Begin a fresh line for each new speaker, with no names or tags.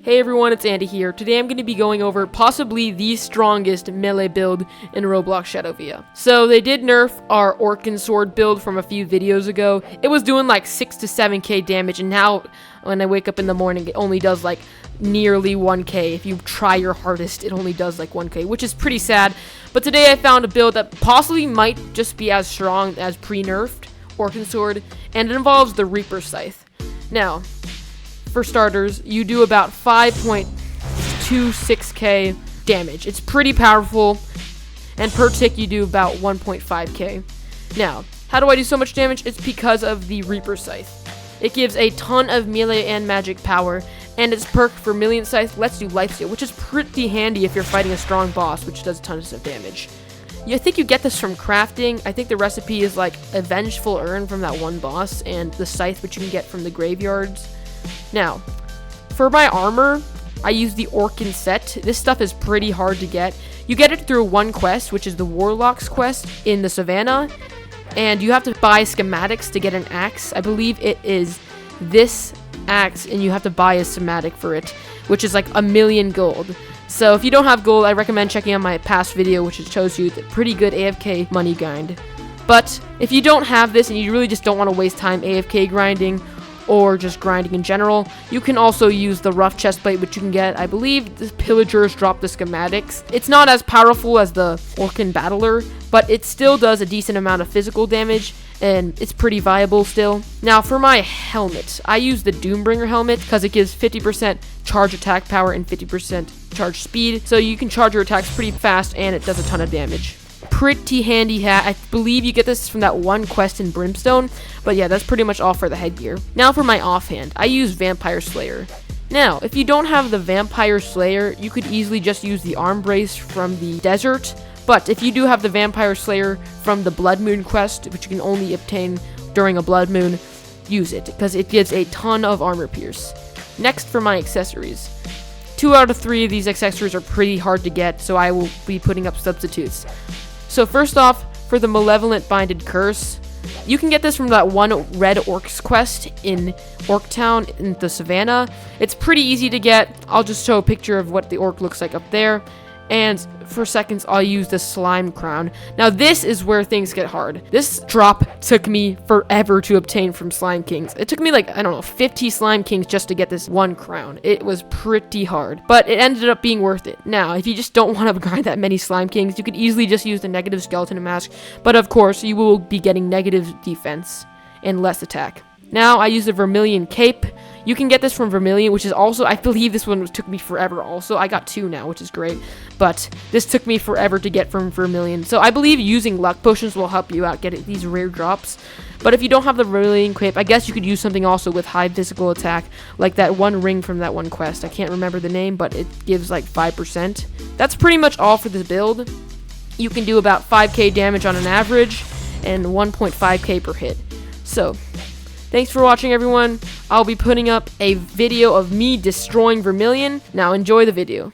Hey everyone, it's Andy here. Today I'm going to be going over possibly the strongest melee build in Roblox Shadovia. So they did nerf our Orc and Sword build from a few videos ago. It was doing like 6 to 7k damage, and now when I wake up in the morning it only does like nearly 1k. If you try your hardest, it only does like 1k, which is pretty sad. But today I found a build that possibly might just be as strong as pre-nerfed Orc and Sword, and it involves the Reaper Scythe. Now, for starters, you do about 5.26k damage. It's pretty powerful, and per tick you do about 1.5k. Now, how do I do so much damage? It's because of the Reaper Scythe. It gives a ton of melee and magic power, and its perk for Million Scythe lets you lifesteal, which is pretty handy if you're fighting a strong boss, which does tons of damage. I think you get this from crafting. I think the recipe is like a Vengeful Urn from that one boss, and the Scythe, which you can get from the graveyards. Now, for my armor, I use the Orkin set. This stuff is pretty hard to get. You get it through one quest, which is the Warlock's quest in the Savannah, and you have to buy schematics to get an axe. I believe it is this axe, and you have to buy a schematic for it, which is like 1,000,000 gold. So if you don't have gold, I recommend checking out my past video, which shows you the pretty good AFK money grind. But if you don't have this and you really just don't want to waste time AFK grinding, or just grinding in general, you can also use the rough chestplate, which you can get. I believe the pillagers drop the schematics. It's not as powerful as the Orkin Battler, but it still does a decent amount of physical damage, and it's pretty viable still. Now for my helmet, I use the Doombringer helmet because it gives 50% charge attack power and 50% charge speed, so you can charge your attacks pretty fast, and it does a ton of damage. Pretty handy hat. I believe you get this from that one quest in Brimstone, but yeah, that's pretty much all for the headgear. Now for my offhand, I use Vampire Slayer. Now, if you don't have the Vampire Slayer, you could easily just use the arm brace from the desert, but if you do have the Vampire Slayer from the Blood Moon quest, which you can only obtain during a Blood Moon, use it, because it gives a ton of armor pierce. Next, for my accessories. 2 out of 3 of these accessories are pretty hard to get, so I will be putting up substitutes. So first off, for the Malevolent Binded Curse, you can get this from that one Red Orcs quest in Orktown in the Savannah. It's pretty easy to get. I'll just show a picture of what the orc looks like up there. And for seconds, I'll use the Slime Crown. Now this is where things get hard. This drop took me forever to obtain from Slime Kings. It took me like, I don't know, 50 Slime Kings just to get this one crown. It was pretty hard, but it ended up being worth it. Now, if you just don't want to grind that many Slime Kings, you could easily just use the negative skeleton mask, but of course, you will be getting negative defense and less attack. Now, I use the Vermilion Cape. You can get this from Vermilion, which is also, I believe this one took me forever also. I got 2 now, which is great, but this took me forever to get from Vermilion. So I believe using luck potions will help you out get these rare drops. But if you don't have the Vermilion Cape, I guess you could use something also with high physical attack, like that one ring from that one quest. I can't remember the name, but it gives like 5%. That's pretty much all for this build. You can do about 5k damage on an average, and 1.5k per hit. So, thanks for watching, everyone. I'll be putting up a video of me destroying Vermilion. Now enjoy the video.